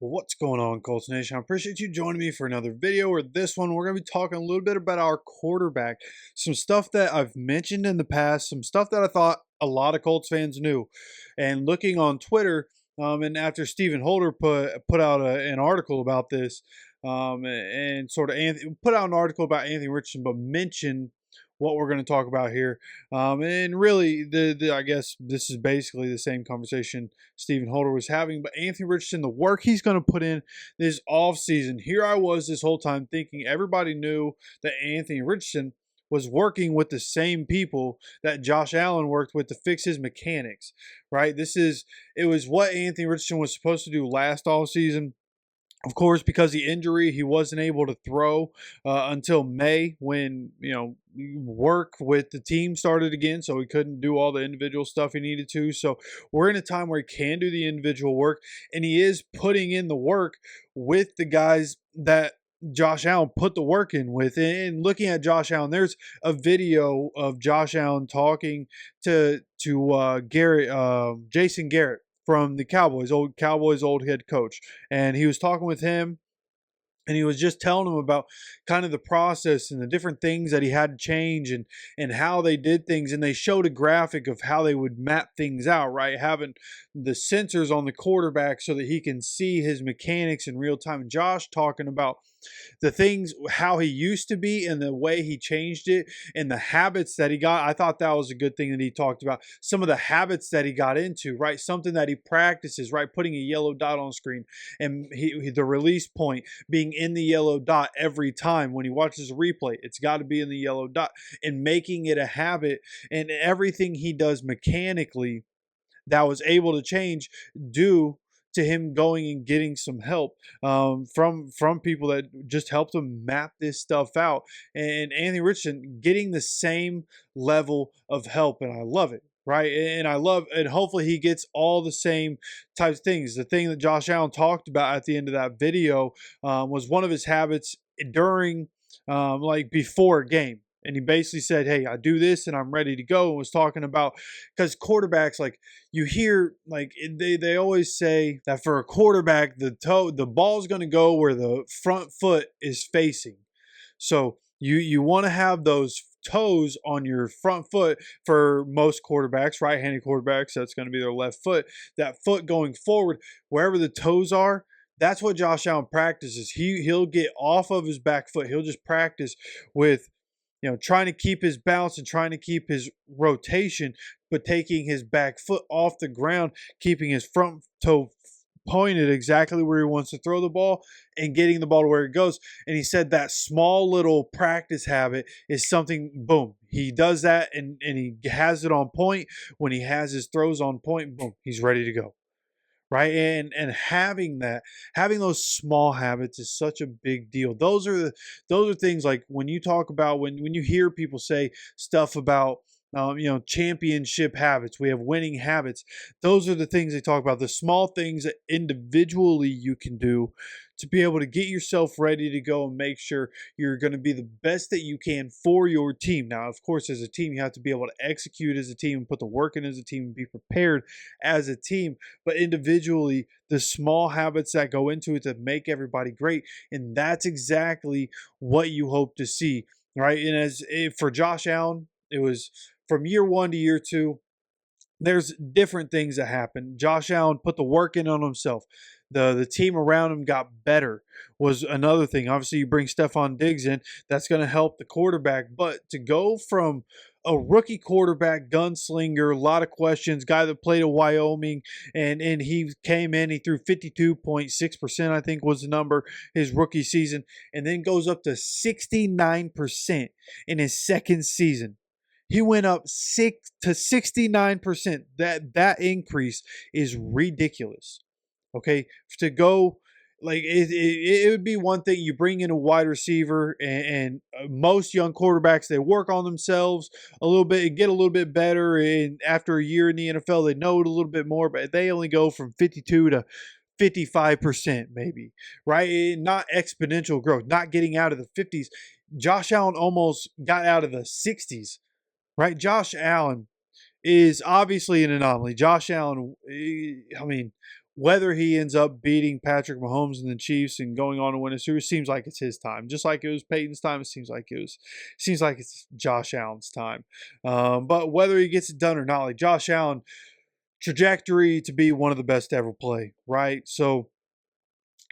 What's going on, Colts Nation? I appreciate you joining me for another video. Or this one, we're going to be talking a little bit about our quarterback. Some stuff that I've mentioned in the past, some stuff that I thought a lot of Colts fans knew. And looking on Twitter, and after Stephen Holder put out an article about this, and sort of put out an article about Anthony Richardson, but mentioned what we're going to talk about here. And really, I guess this is basically the same conversation Stephen Holder was having. But Anthony Richardson, the work he's going to put in this offseason, here I was this whole time thinking everybody knew that Anthony Richardson was working with the same people that Josh Allen worked with to fix his mechanics, right? It was what Anthony Richardson was supposed to do last offseason. Of course, because of the injury, he wasn't able to throw until May when, work with the team started again. So he couldn't do all the individual stuff he needed to. So we're in a time where he can do the individual work, and he is putting in the work with the guys that Josh Allen put the work in with. And looking at Josh Allen, there's a video of Josh Allen talking to Jason Garrett from the Cowboys old head coach, and he was talking with him, and he was just telling him about kind of the process and the different things that he had to change and how they did things. And they showed a graphic of how they would map things out, right? Having the sensors on the quarterback so that he can see his mechanics in real time. And Josh talking about the things, how he used to be and the way he changed it and the habits that he got. I thought that was a good thing that he talked about. Some of the habits that he got into, right? Something that he practices, right? Putting a yellow dot on screen and the release point being in the yellow dot every time when he watches a replay. It's got to be in the yellow dot and making it a habit, and everything he does mechanically that was able to change due to him going and getting some help from people that just helped him map this stuff out. And Anthony Richardson getting the same level of help, and I love it. Right. And hopefully he gets all the same types of things. The thing that Josh Allen talked about at the end of that video was one of his habits during, before a game. And he basically said, hey, I do this and I'm ready to go. And was talking about, because quarterbacks, like you hear, like they always say that for a quarterback, the ball's going to go where the front foot is facing. So you want to have those toes on your front foot. For most quarterbacks, right-handed quarterbacks, that's going to be their left foot. That foot going forward, wherever the toes are, that's what Josh Allen practices. He'll get off of his back foot. He'll just practice with, trying to keep his balance and trying to keep his rotation, but taking his back foot off the ground, keeping his front toe pointed exactly where he wants to throw the ball and getting the ball to where it goes. And he said that small little practice habit is something, boom, he does that and he has it on point. When he has his throws on point, boom, he's ready to go. Right. And having those small habits is such a big deal. Those are things like when you talk about, when you hear people say stuff about, championship habits, we have winning habits. Those are the things they talk about, the small things that individually you can do to be able to get yourself ready to go and make sure you're going to be the best that you can for your team. Now, of course, as a team, you have to be able to execute as a team and put the work in as a team and be prepared as a team. But individually, the small habits that go into it that make everybody great. And that's exactly what you hope to see, right? And for Josh Allen, it was from year one to year two. There's different things that happen. Josh Allen put the work in on himself. The team around him got better was another thing. Obviously, you bring Stephon Diggs in. That's going to help the quarterback. But to go from a rookie quarterback, gunslinger, a lot of questions, guy that played at Wyoming, and he came in, he threw 52.6%, I think was the number, his rookie season, and then goes up to 69% in his second season. He went up 69%. That increase is ridiculous. Okay, to go like it would be one thing you bring in a wide receiver, and most young quarterbacks, they work on themselves a little bit and get a little bit better, and after a year in the NFL, they know it a little bit more, but they only go from 52 to 55% maybe, right? Not exponential growth, not getting out of the 50s. Josh Allen almost got out of the 60s. Right, Josh Allen is obviously an anomaly. Josh Allen, I mean, whether he ends up beating Patrick Mahomes and the Chiefs and going on to win a Super, seems like it's his time. Just like it was Peyton's time, it seems like it's Josh Allen's time. But whether he gets it done or not, like Josh Allen, trajectory to be one of the best to ever play, right? So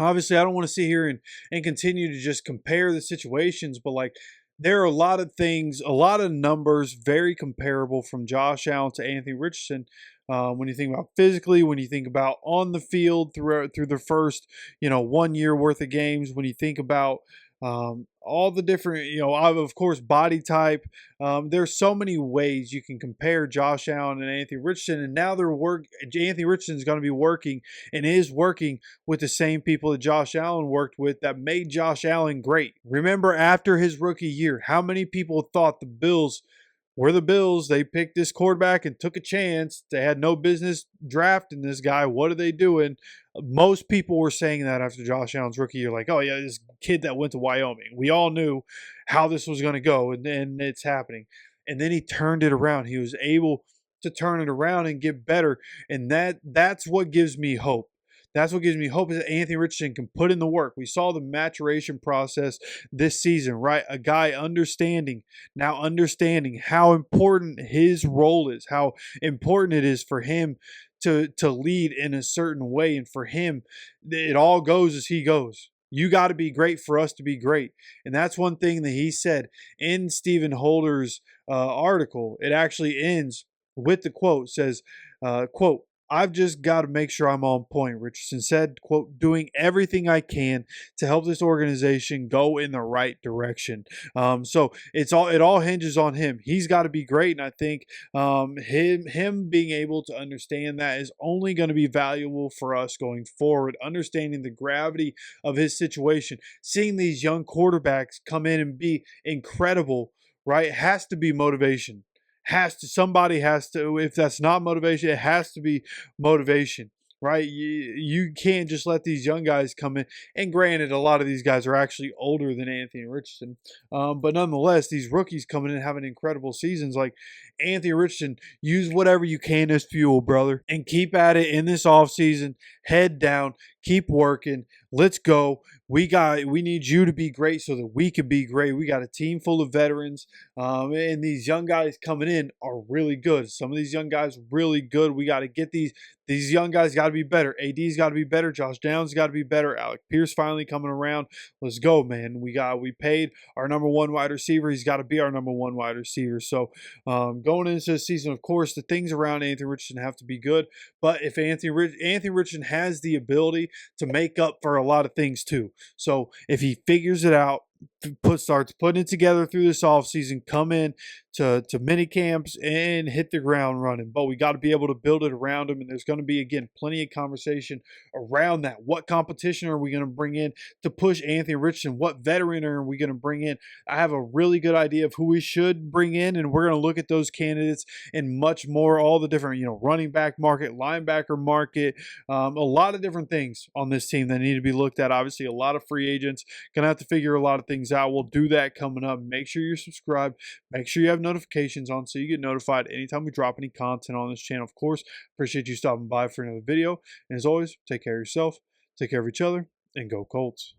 obviously I don't want to sit here and continue to just compare the situations, but like there are a lot of things, a lot of numbers very comparable from Josh Allen to Anthony Richardson. When you think about physically, when you think about on the field through the first 1 year worth of games, when you think about all the different, of course, body type. There's so many ways you can compare Josh Allen and Anthony Richardson, and now Anthony Richardson is going to be working and is working with the same people that Josh Allen worked with that made Josh Allen great. Remember, after his rookie year, how many people thought the Bills were the Bills? They picked this quarterback and took a chance. They had no business drafting this guy. What are they doing? Most people were saying that after Josh Allen's rookie year, like, oh, yeah, this kid that went to Wyoming. We all knew how this was going to go, and it's happening. And then he turned it around. He was able to turn it around and get better, and that's what gives me hope. That's what gives me hope is that Anthony Richardson can put in the work. We saw the maturation process this season, right? A guy understanding how important his role is, how important it is for him to lead in a certain way. And for him, it all goes as he goes. You got to be great for us to be great. And that's one thing that he said in Stephen Holder's article. It actually ends with the quote, says, quote, I've just got to make sure I'm on point, Richardson said, quote, doing everything I can to help this organization go in the right direction. So it all hinges on him. He's got to be great. And I think him being able to understand that is only going to be valuable for us going forward, understanding the gravity of his situation, seeing these young quarterbacks come in and be incredible, right? Has to be motivation. Somebody has to, if that's not motivation, it has to be motivation, right? You can't just let these young guys come in. And granted, a lot of these guys are actually older than Anthony Richardson, but nonetheless, these rookies coming in having incredible seasons like Anthony Richardson. Use whatever you can as fuel, brother, and keep at it in this offseason. Head down, keep working. Let's go. We need you to be great so that we can be great. We got a team full of veterans, and these young guys coming in are really good. Some of these young guys really good. We got to get these young guys got to be better. AD's got to be better. Josh Downs got to be better. Alec Pierce finally coming around. Let's go, man. We paid our number one wide receiver. He's got to be our number one wide receiver. So going into the season, of course, the things around Anthony Richardson have to be good. But if Anthony Richardson has the ability to make up for a lot of things too. So if he figures it out, starts putting it together through this offseason, come in to mini camps and hit the ground running. But we got to be able to build it around him. And there's going to be, again, plenty of conversation around that. What competition are we going to bring in to push Anthony Richardson? What veteran are we going to bring in? I have a really good idea of who we should bring in, and we're going to look at those candidates and much more, all the different, running back market, linebacker market, a lot of different things on this team that need to be looked at. Obviously, a lot of free agents. Going to have to figure a lot of things out. We'll do that coming up. Make sure you're subscribed. Make sure you have notifications on so you get notified anytime we drop any content on this channel. Of course, appreciate you stopping by for another video. And as always, take care of yourself, take care of each other, and go Colts.